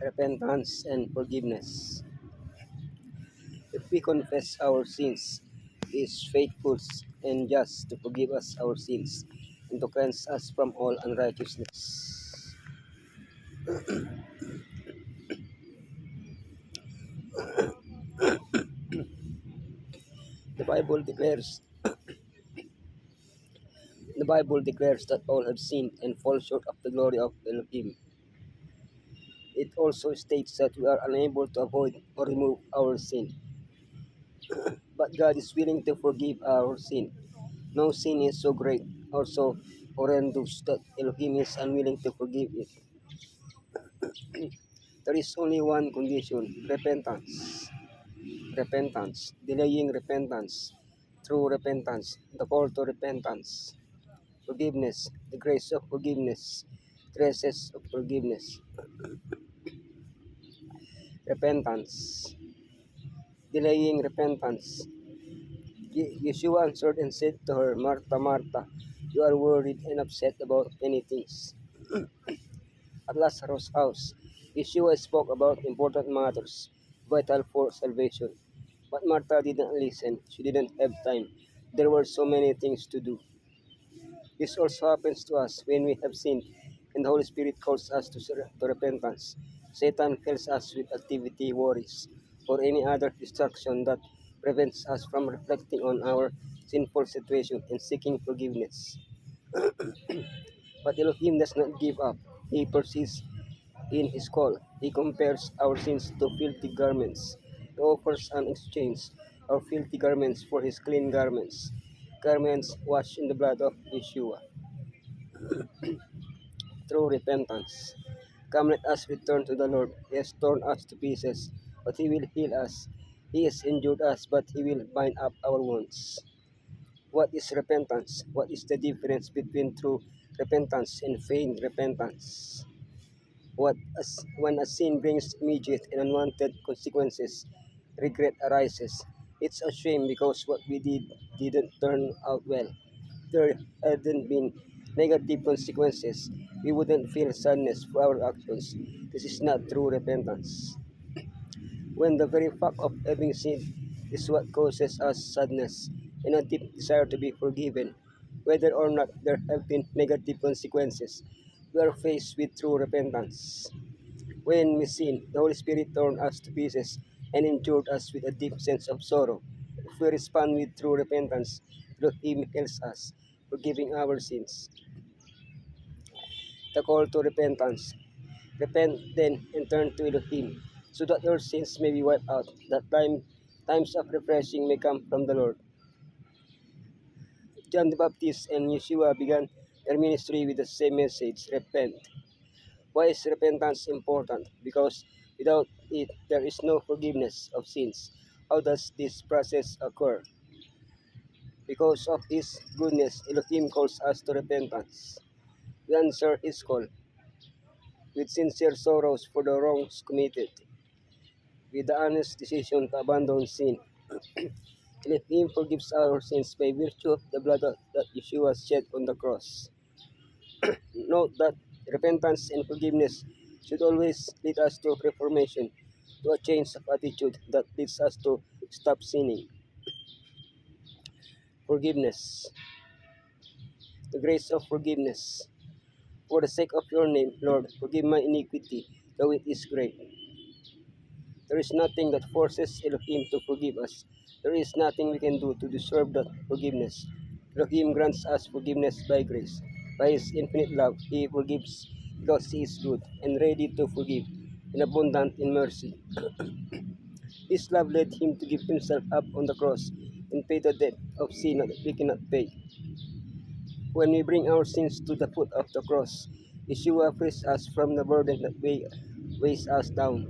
repentance and forgiveness. If we confess our sins, He is faithful and just to forgive us our sins and to cleanse us from all unrighteousness. The Bible declares the Bible declares that all have sinned and fall short of the glory of Elohim. It also states that we are unable to avoid or remove our sin, but God is willing to forgive our sin. No sin is so great or so horrendous that Elohim is unwilling to forgive it. There is only one condition: repentance. Repentance, delaying repentance, true repentance, the call to repentance, forgiveness, the grace of forgiveness, graces of forgiveness, repentance, delaying repentance. Yeshua answered and said to her, Martha, Martha, you are worried and upset about many things. At Lazarus' house, Yeshua spoke about important matters, vital for salvation. But Martha didn't listen. She didn't have time. There were so many things to do. This also happens to us when we have sinned and the Holy Spirit calls us to repentance. Satan fills us with activity, worries, or any other distraction that prevents us from reflecting on our sinful situation and seeking forgiveness. But Elohim does not give up. He persists in his call. He compares our sins to filthy garments. He offers an exchange our filthy garments for his clean garments, garments washed in the blood of Yeshua. Through repentance. Come, let us return to the Lord. He has torn us to pieces, but He will heal us. He has injured us, but He will bind up our wounds. What is repentance? What is the difference between true repentance and feigned repentance? When a sin brings immediate and unwanted consequences, regret arises. It's a shame because what we did didn't turn out well. If there hadn't been negative consequences, we wouldn't feel sadness for our actions. This is not true repentance. When the very fact of having sinned is what causes us sadness and a deep desire to be forgiven, whether or not there have been negative consequences, we are faced with true repentance. When we sin, the Holy Spirit torn us to pieces and injured us with a deep sense of sorrow. If we respond with true repentance, Elohim heals us, forgiving our sins. The call to repentance. Repent then and turn to Elohim, so that your sins may be wiped out, that times of refreshing may come from the Lord. John the Baptist and Yeshua began their ministry with the same message, repent. Why is repentance important? Because without it, there is no forgiveness of sins. How does this process occur? Because of His goodness, Elohim calls us to repentance. We answer His call with sincere sorrows for the wrongs committed, with the honest decision to abandon sin. Elohim forgives our sins by virtue of the blood that Yeshua shed on the cross. Note that repentance and forgiveness should always lead us to reformation, to a change of attitude that leads us to stop sinning. Forgiveness. The grace of forgiveness. For the sake of your name, Lord, forgive my iniquity, though it is great. There is nothing that forces Elohim to forgive us. There is nothing we can do to deserve that forgiveness. Elohim grants us forgiveness by grace. By His infinite love, He forgives because He is good and ready to forgive and abundant in mercy. His love led Him to give Himself up on the cross and pay the debt of sin that we cannot pay. When we bring our sins to the foot of the cross, Yeshua frees us from the burden that weighs us down.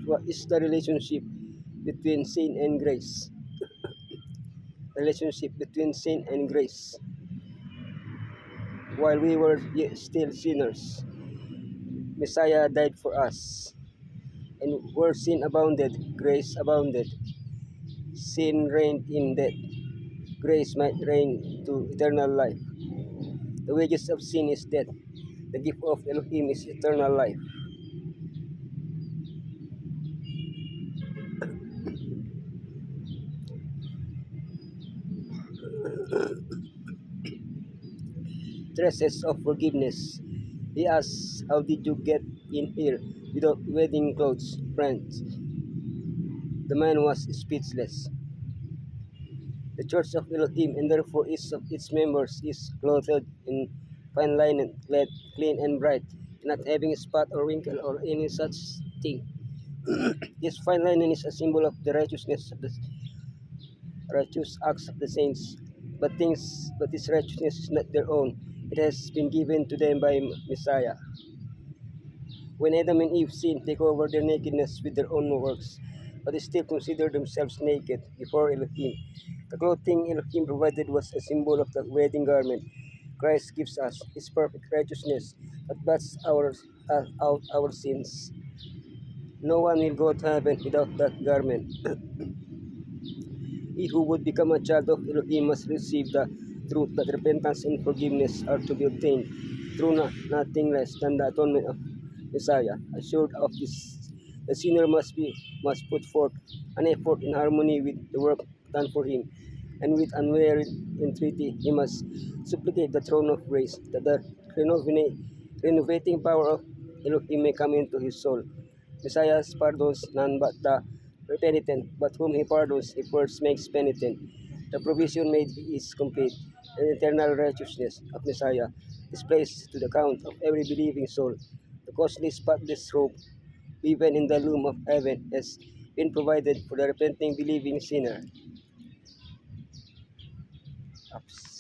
What is the relationship between sin and grace? Relationship between sin and grace. While we were yet still sinners, Messiah died for us. And where sin abounded, grace abounded. Sin reigned in death. Grace might reign to eternal life. The wages of sin is death. The gift of Elohim is eternal life. Traces of forgiveness. He asks, how did you get in here without wedding clothes, friends? The man was speechless. The church of Elohim, and therefore each of its members, is clothed in fine linen, clean and bright, not having a spot or wrinkle or any such thing. This fine linen is a symbol of the righteous acts of the saints. But this righteousness is not their own. It has been given to them by Messiah. When Adam and Eve sinned, they covered their nakedness with their own works, but they still considered themselves naked before Elohim. The clothing Elohim provided was a symbol of the wedding garment. Christ gives us his perfect righteousness that blots out our sins. No one will go to heaven without that garment. He who would become a child of Elohim must receive the truth that repentance and forgiveness are to be obtained through nothing less than the atonement of Messiah. Assured of this, the sinner must put forth an effort in harmony with the work done for him, and with unwearied entreaty he must supplicate the throne of grace that the renovating power of Elohim may come into his soul. Messiah pardons none but the penitent, but whom he pardons, he first makes penitent. The provision made is complete, and the eternal righteousness of Messiah is placed to the account of every believing soul. The costly spotless robe, even in the loom of heaven, has been provided for the repenting believing sinner. Oops.